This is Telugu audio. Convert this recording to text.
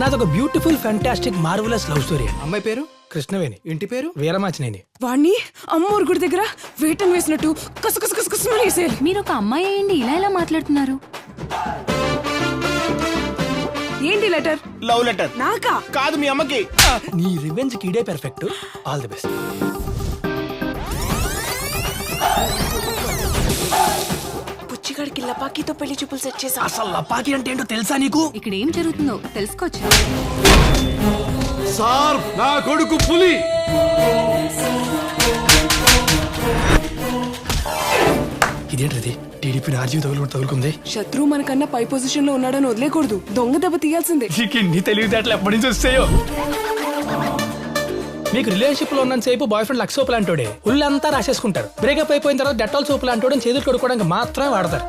నాదొక beautiful fantastic marvellous love story. అమ్మాయి పేరు కృష్ణవేణి, ఇంటి పేరు వీరమాచినేని. వాణ్ణి అమ్మోరు గుడి దగ్గర వేటం వేసినట్టు కసకసకసకసమని వేసేయాలి. మీరు ఒక అమ్మాయి అయ్యండి ఇలా ఎలా మాట్లాడుతున్నారు? ఏంటి లెటర్? లవ్ లెటర్ నాకా? కాదు మీ అమ్మకి. నీ రివెంజ్ కి ఇదే పెర్ఫెక్ట్. All the best. పుచ్చిగాడికి లపాకీతో పెళ్లి చూపులు సెట్ చేసా. అసలు లపాకి అంటే ఏంటో తెలుసా నీకు? ఇక్కడ ఏం జరుగుతుందో తెలుసుకోవచ్చు. సార్ నా కొడుకు పులి. ఇదేంటిది? టీడీపీ ఆర్జీవి తగులుకుంది. శత్రువు మనకన్నా పై పొజిషన్ లో ఉన్నాడని వదిలేకూడదు. దొంగ దెబ్బ తీయాల్సిందే. నీ తెలివితేటలు ఎప్పటి నుంచి వస్తాయో. మీకు రిలేషన్షిప్ లో ఉన్నంత సేపు బాయ్ ఫ్రెండ్ లక్స్ సోపు లాంటోడే. ఉళ్ళంతా రాసేసుకుంటారు. బ్రేకప్ అయిపోయిన తర్వాత డెటాల్ సోపు లాంటోడని చేతులు కొడుకోవడానికి మాత్రమే వాడతారు.